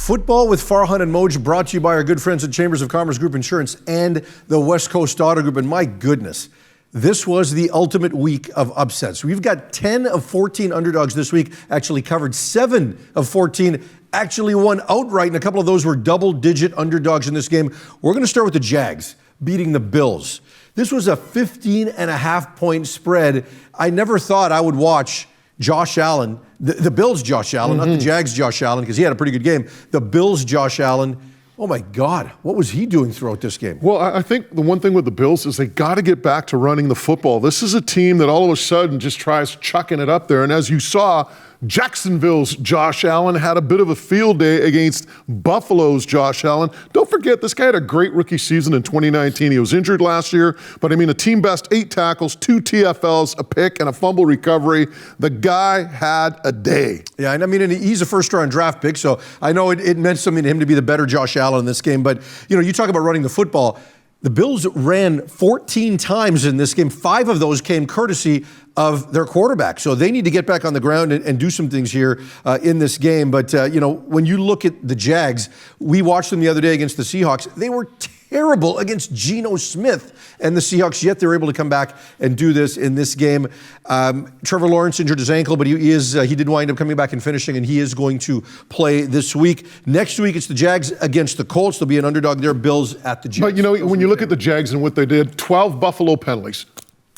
Football with Farhan and Moj, brought to you by our good friends at Chambers of Commerce Group Insurance and the West Coast Auto Group. And my goodness, this was the ultimate week of upsets. We've got 10 of 14 underdogs this week actually covered. 7 of 14 actually won outright, and a couple of those were double-digit underdogs in this game. We're going to start with the Jags beating the Bills. This was a 15.5-point spread. I never thought I would watch Josh Allen, the Bills' Josh Allen, not the Jags' Josh Allen, because he had a pretty good game. The Bills' Josh Allen. Oh, my God. What was he doing throughout this game? Well, I think the one thing with the Bills is they got to get back to running the football. This is a team that all of a sudden just tries chucking it up there. And as you saw, Jacksonville's Josh Allen had a bit of a field day against Buffalo's Josh Allen. Don't forget, this guy had a great rookie season in 2019. He was injured last year, but I mean, a team best 8 tackles, 2 TFLs, a pick, and a fumble recovery. The guy had a day. Yeah, and I mean, and he's a first-round draft pick, so I know it meant something to him to be the better Josh Allen in this game. But, you know, you talk about running the football. The Bills ran 14 times in this game. 5 of those came courtesy of their quarterback. So they need to get back on the ground and do some things here in this game. But, you know, when you look at the Jags, we watched them the other day against the Seahawks. They were terrible against Geno Smith and the Seahawks, yet they're able to come back and do this in this game. Trevor Lawrence injured his ankle, but he did wind up coming back and finishing, and he is going to play this week. Next week, it's the Jags against the Colts. They'll be an underdog there. Bills at the Jags. But, you know, when you look at the Jags and what they did, 12 Buffalo penalties.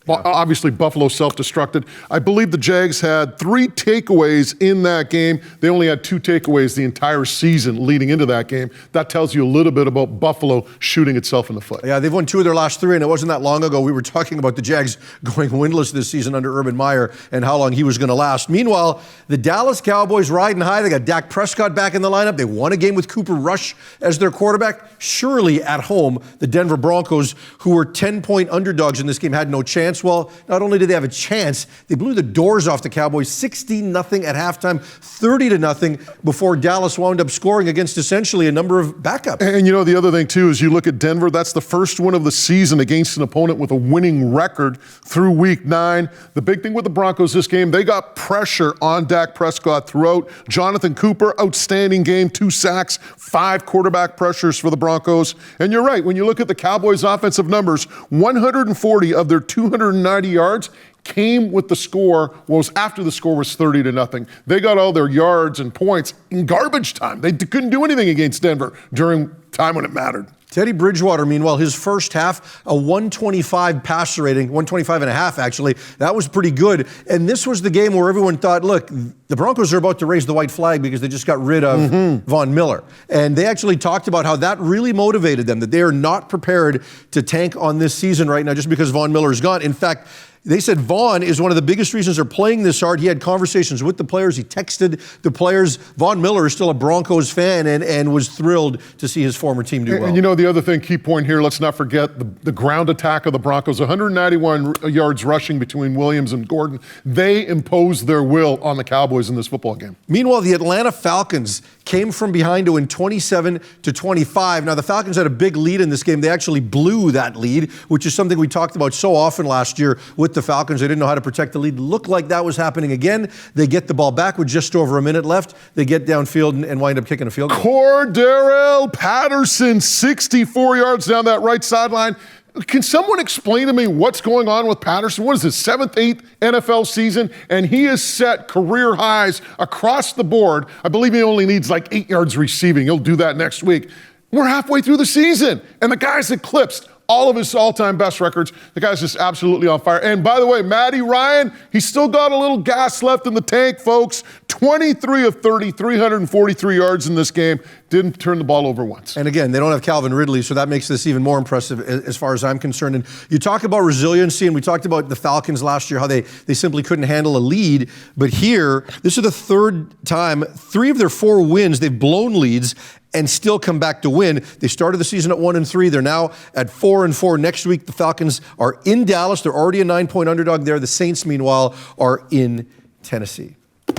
Well, obviously, Buffalo self-destructed. I believe the Jags had 3 takeaways in that game. They only had 2 takeaways the entire season leading into that game. That tells you a little bit about Buffalo shooting itself in the foot. Yeah, they've won 2 of their last 3, and it wasn't that long ago we were talking about the Jags going winless this season under Urban Meyer and how long he was going to last. Meanwhile, the Dallas Cowboys riding high. They got Dak Prescott back in the lineup. They won a game with Cooper Rush as their quarterback. Surely at home, the Denver Broncos, who were 10-point underdogs in this game, had no chance. Well, not only did they have a chance, they blew the doors off the Cowboys, 60-0 at halftime, 30-0 before Dallas wound up scoring against essentially a number of backups. And you know, the other thing too is you look at Denver, that's the first one of the season against an opponent with a winning record through week 9. The big thing with the Broncos this game, they got pressure on Dak Prescott throughout. Jonathan Cooper, outstanding game, 2 sacks, 5 quarterback pressures for the Broncos. And you're right, when you look at the Cowboys' offensive numbers, 140 of their 290 yards came with the score, was after the score was 30-0. They got all their yards and points in garbage time. They couldn't do anything against Denver during time when it mattered. Teddy Bridgewater, meanwhile, his first half, a 125 passer rating, 125.5 actually. That was pretty good. And this was the game where everyone thought, look, the Broncos are about to raise the white flag because they just got rid of Von Miller. And they actually talked about how that really motivated them, that they are not prepared to tank on this season right now just because Von Miller is gone. In fact, they said Vaughn is one of the biggest reasons they're playing this hard. He had conversations with the players. He texted the players. Von Miller is still a Broncos fan and was thrilled to see his former team do well. And you know, the other thing, key point here, let's not forget the ground attack of the Broncos, 191 yards rushing between Williams and Gordon. They imposed their will on the Cowboys in this football game. Meanwhile, the Atlanta Falcons came from behind to win 27-25. Now, the Falcons had a big lead in this game. They actually blew that lead, which is something we talked about so often last year with the Falcons. They didn't know how to protect the lead. Looked like that was happening again. They get the ball back with just over a minute left. They get downfield and wind up kicking a field goal. Cordarrelle Patterson, 64 yards down that right sideline. Can someone explain to me what's going on with Patterson? What is his 7th, 8th NFL season? And he has set career highs across the board. I believe he only needs like 8 yards receiving. He'll do that next week. We're halfway through the season, and the guy's eclipsed all of his all-time best records. The guy's just absolutely on fire. And by the way, Matty Ryan, he's still got a little gas left in the tank, folks. 23 of 30, 343 yards in this game. Didn't turn the ball over once. And again, they don't have Calvin Ridley, so that makes this even more impressive as far as I'm concerned. And you talk about resiliency, and we talked about the Falcons last year, how they simply couldn't handle a lead. But here, this is the 3rd time, 3 of their 4 wins, they've blown leads and still come back to win. They started the season at 1-3. They're now at 4-4. Next week, the Falcons are in Dallas. They're already a 9-point underdog there. The Saints, meanwhile, are in Tennessee.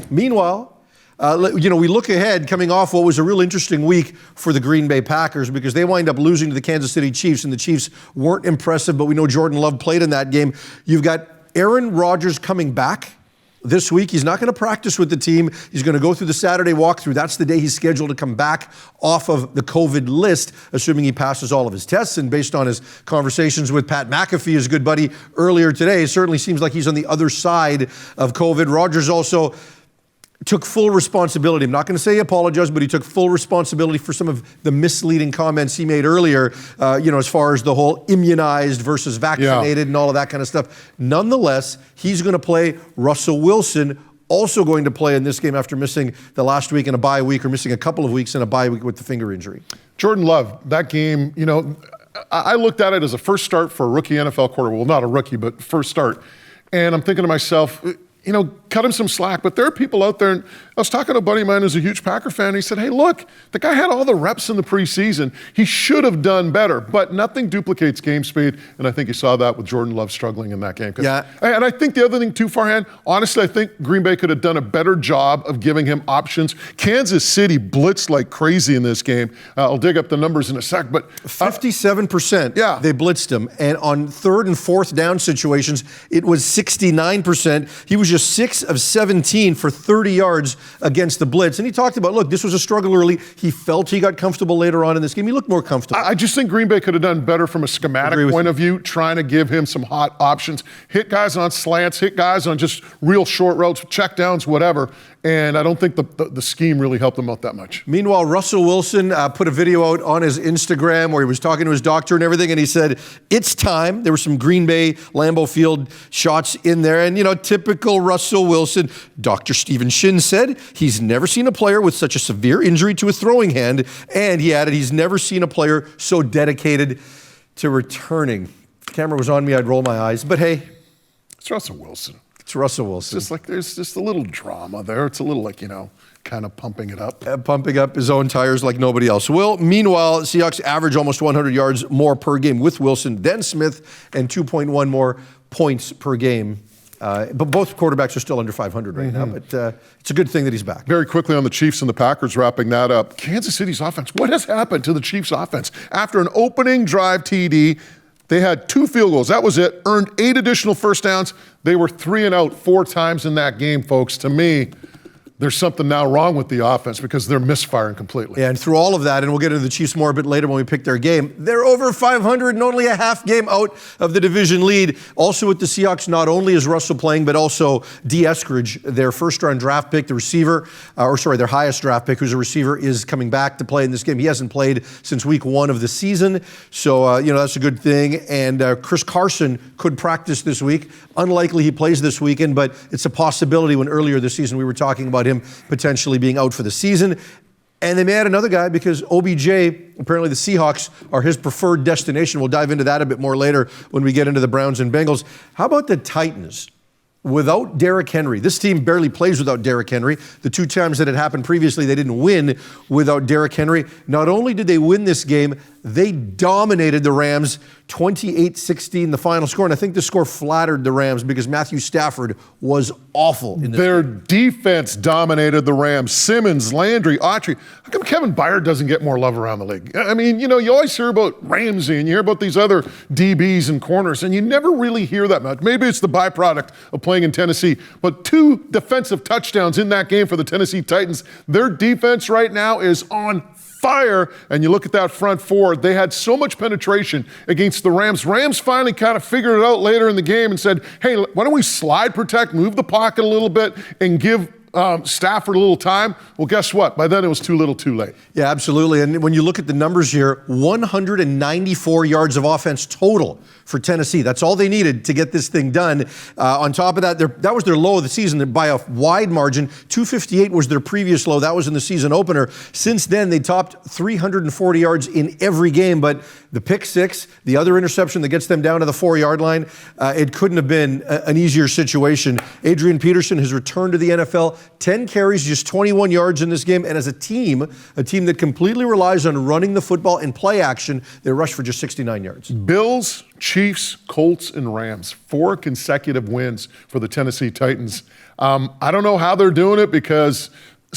Meanwhile, we look ahead coming off what was a real interesting week for the Green Bay Packers because they wind up losing to the Kansas City Chiefs, and the Chiefs weren't impressive, but we know Jordan Love played in that game. You've got Aaron Rodgers coming back this week. He's not going to practice with the team. He's going to go through the Saturday walkthrough. That's the day he's scheduled to come back off of the COVID list, assuming he passes all of his tests. And based on his conversations with Pat McAfee, his good buddy, earlier today, it certainly seems like he's on the other side of COVID. Rodgers also took full responsibility. I'm not going to say he apologized, but he took full responsibility for some of the misleading comments he made earlier, as far as the whole immunized versus vaccinated and all of that kind of stuff. Nonetheless, he's going to play. Russell Wilson also going to play in this game after missing the last week in a bye week, or missing a couple of weeks in a bye week with the finger injury. Jordan Love, that game, I looked at it as a first start for a rookie NFL quarterback. Well, not a rookie, but first start. And I'm thinking to myself, cut him some slack. But there are people out there, and I was talking to a buddy of mine who's a huge Packer fan, and he said, hey, look, the guy had all the reps in the preseason. He should have done better, but nothing duplicates game speed, and I think you saw that with Jordan Love struggling in that game. Yeah. And I think the other thing too, Farhan, honestly, I think Green Bay could have done a better job of giving him options. Kansas City blitzed like crazy in this game. I'll dig up the numbers in a sec, but 57%, they blitzed him. And on third and fourth down situations, it was 69%. He was just 6 of 17 for 30 yards against the blitz. And he talked about, look, this was a struggle early. He felt he got comfortable later on in this game. He looked more comfortable. I just think Green Bay could have done better from a schematic point of view, trying to give him some hot options. Hit guys on slants, hit guys on just real short routes, check downs, whatever. And I don't think the scheme really helped him out that much. Meanwhile, Russell Wilson put a video out on his Instagram where he was talking to his doctor and everything, and he said, it's time. There were some Green Bay Lambeau Field shots in there, and, typical Russell Wilson. Dr. Stephen Shin said he's never seen a player with such a severe injury to a throwing hand, and he added he's never seen a player so dedicated to returning. If the camera was on me, I'd roll my eyes, but hey. It's Russell Wilson. It's Russell Wilson. It's just like there's just a little drama there. It's a little kind of pumping it up. Pumping up his own tires like nobody else. Meanwhile, Seahawks average almost 100 yards more per game with Wilson than Smith, and 2.1 more points per game. But both quarterbacks are still under 500 right now. But it's a good thing that he's back. Very quickly on the Chiefs and the Packers, wrapping that up. Kansas City's offense. What has happened to the Chiefs' offense? After an opening drive TD, they had 2 field goals. That was it. Earned 8 additional first downs. They were 3 and out 4 times in that game, folks. To me, there's something now wrong with the offense because they're misfiring completely. Yeah, and through all of that, and we'll get into the Chiefs more a bit later when we pick their game, they're over 500 and only a half game out of the division lead. Also with the Seahawks, not only is Russell playing, but also D. Eskridge, their first-round draft pick, the receiver, their highest draft pick, who's a receiver, is coming back to play in this game. He hasn't played since week 1 of the season, so that's a good thing. And Chris Carson could practice this week. Unlikely he plays this weekend, but it's a possibility when earlier this season we were talking about him potentially being out for the season. And they may add another guy because OBJ, apparently the Seahawks are his preferred destination. We'll dive into that a bit more later when we get into the Browns and Bengals. How about the Titans? Without Derrick Henry. This team barely plays without Derrick Henry. The 2 times that it happened previously, they didn't win without Derrick Henry. Not only did they win this game, they dominated the Rams 28-16, the final score. And I think the score flattered the Rams because Matthew Stafford was awful in this Their game. defense dominated the Rams. Simmons, Landry, Autry. How come Kevin Byard doesn't get more love around the league? I mean, you always hear about Ramsey and you hear about these other DBs and corners, and you never really hear that much. Maybe it's the byproduct of playing in Tennessee, but 2 defensive touchdowns in that game for the Tennessee Titans. Their defense right now is on fire, and you look at that front 4, they had so much penetration against the Rams. Rams finally kind of figured it out later in the game and said, hey, why don't we slide protect, move the pocket a little bit, and give Stafford a little time. Well, guess what? By then it was too little too late. Yeah, absolutely. And when you look at the numbers here, 194 yards of offense total for Tennessee. That's all they needed to get this thing done. On top of that, that was their low of the season by a wide margin. 258 was their previous low. That was in the season opener. Since then, they topped 340 yards in every game. But the pick 6, the other interception that gets them down to the 4-yard line, it couldn't have been an easier situation. Adrian Peterson has returned to the NFL. 10 carries, just 21 yards in this game. And as a team that completely relies on running the football and play action, they rushed for just 69 yards. Bills, Chiefs, Colts, and Rams. 4 consecutive wins for the Tennessee Titans. I don't know how they're doing it because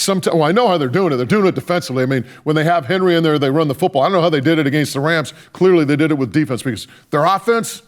I know how they're doing it. They're doing it defensively. I mean, when they have Henry in there, they run the football. I don't know how they did it against the Rams. Clearly, they did it with defense because their offense,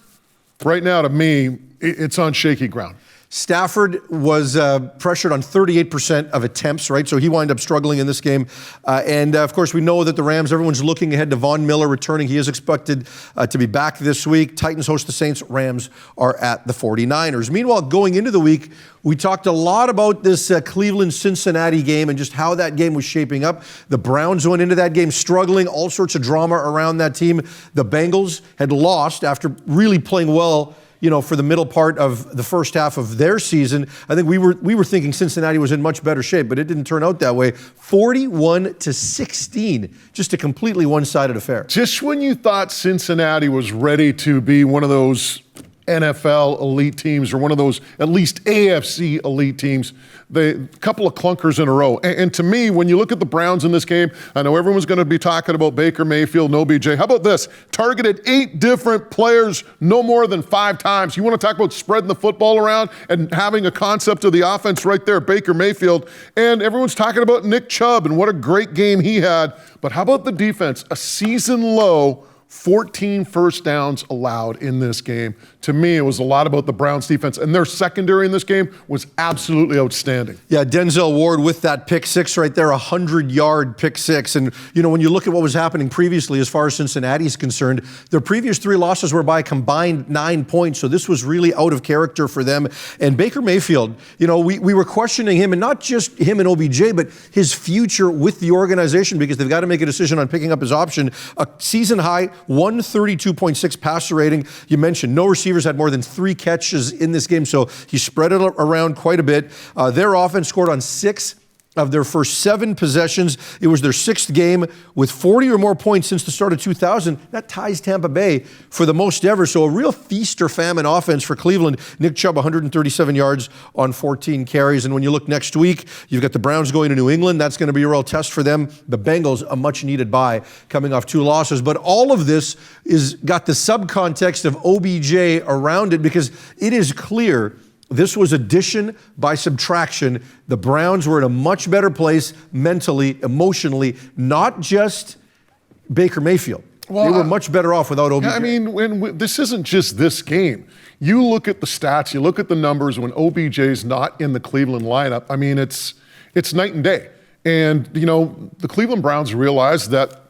right now, to me, it's on shaky ground. Stafford was pressured on 38% of attempts, right? So he wound up struggling in this game. Of course, we know that the Rams, everyone's looking ahead to Von Miller returning. He is expected to be back this week. Titans host the Saints. Rams are at the 49ers. Meanwhile, going into the week, we talked a lot about this Cleveland-Cincinnati game and just how that game was shaping up. The Browns went into that game struggling, all sorts of drama around that team. The Bengals had lost after really playing well, for the middle part of the first half of their season. I think we were thinking Cincinnati was in much better shape, but it didn't turn out that way. 41-16, just a completely one-sided affair. Just when you thought Cincinnati was ready to be one of those NFL elite teams or one of those at least AFC elite teams, a couple of clunkers in a row. And to me, when you look at the Browns in this game, I know everyone's going to be talking about Baker Mayfield, no OBJ. How about this? Targeted 8 different players no more than 5 times. You want to talk about spreading the football around and having a concept of the offense right there, Baker Mayfield. And everyone's talking about Nick Chubb and what a great game he had. But how about the defense? A season low 14 first downs allowed in this game. To me, it was a lot about the Browns defense, and their secondary in this game was absolutely outstanding. Yeah, Denzel Ward with that pick six right there, 100-yard pick six. And, when you look at what was happening previously as far as Cincinnati is concerned, their previous 3 losses were by a combined 9 points, so this was really out of character for them. And Baker Mayfield, we were questioning him, and not just him and OBJ, but his future with the organization, because they've got to make a decision on picking up his option. A season-high 132.6 passer rating. You mentioned no receivers had more than 3 catches in this game, so he spread it around quite a bit. Their offense scored on 6 of their first 7 possessions. It was their 6th game with 40 or more points since the start of 2000. That ties Tampa Bay for the most ever. So a real feast or famine offense for Cleveland. Nick Chubb, 137 yards on 14 carries. And when you look next week, you've got the Browns going to New England. That's going to be a real test for them. The Bengals, a much-needed bye, coming off 2 losses. But all of this is got the subcontext of OBJ around it, because it is clear this was addition by subtraction. The Browns were in a much better place mentally, emotionally, not just Baker Mayfield. Well, they were much better off without OBJ. I mean, this isn't just this game. You look at the stats, you look at the numbers when OBJ's not in the Cleveland lineup. I mean, it's night and day. And, the Cleveland Browns realized that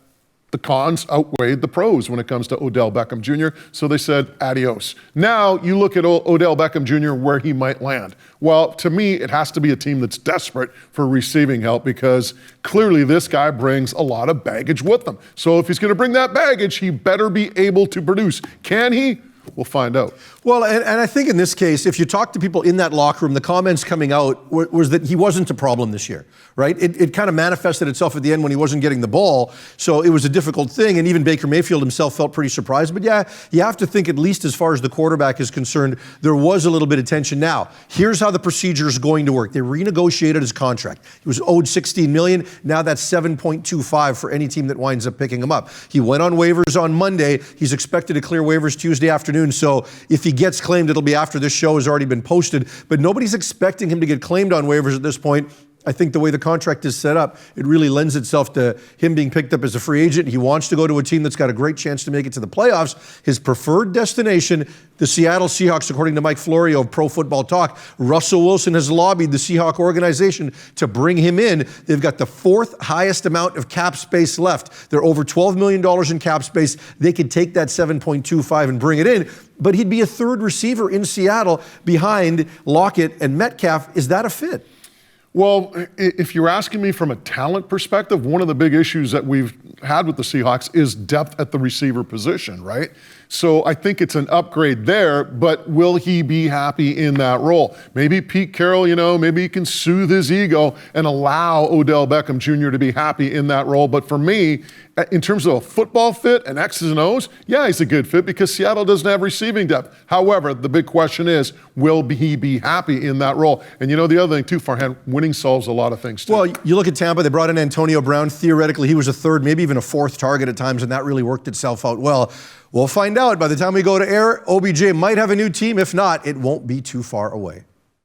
the cons outweighed the pros when it comes to Odell Beckham Jr., so they said adios. Now you look at Odell Beckham Jr., where he might land. Well, to me, it has to be a team that's desperate for receiving help, because clearly this guy brings a lot of baggage with him. So if he's going to bring that baggage, he better be able to produce. Can he? We'll find out. Well, and I think in this case, if you talk to people in that locker room, the comments coming out was that he wasn't a problem this year, right? It kind of manifested itself at the end when he wasn't getting the ball, so it was a difficult thing, and even Baker Mayfield himself felt pretty surprised. But yeah, you have to think, at least as far as the quarterback is concerned, there was a little bit of tension. Now, here's how the procedure is going to work. They renegotiated his contract. He was owed $16 million. Now that's $7.25 for any team that winds up picking him up. He went on waivers on Monday. He's expected to clear waivers Tuesday afternoon. So if he gets claimed, it'll be after this show has already been posted. But nobody's expecting him to get claimed on waivers at this point. I think the way the contract is set up, it really lends itself to him being picked up as a free agent. He wants to go to a team that's got a great chance to make it to the playoffs. His preferred destination, the Seattle Seahawks, according to Mike Florio of Pro Football Talk. Russell Wilson has lobbied the Seahawk organization to bring him in. They've got the 4th highest amount of cap space left. They're over $12 million in cap space. They could take that 7.25 and bring it in. But he'd be a 3rd receiver in Seattle behind Lockett and Metcalf. Is that a fit? Well, if you're asking me from a talent perspective, one of the big issues that we've had with the Seahawks is depth at the receiver position, right? So I think it's an upgrade there, but will he be happy in that role? Maybe Pete Carroll, maybe he can soothe his ego and allow Odell Beckham Jr. to be happy in that role. But for me, in terms of a football fit and X's and O's, yeah, he's a good fit because Seattle doesn't have receiving depth. However, the big question is, will he be happy in that role? And the other thing too, Farhan, winning solves a lot of things too. Well, you look at Tampa, they brought in Antonio Brown. Theoretically, he was a 3rd, maybe even a 4th target at times, and that really worked itself out well. We'll find out. By the time we go to air, OBJ might have a new team. If not, it won't be too far away.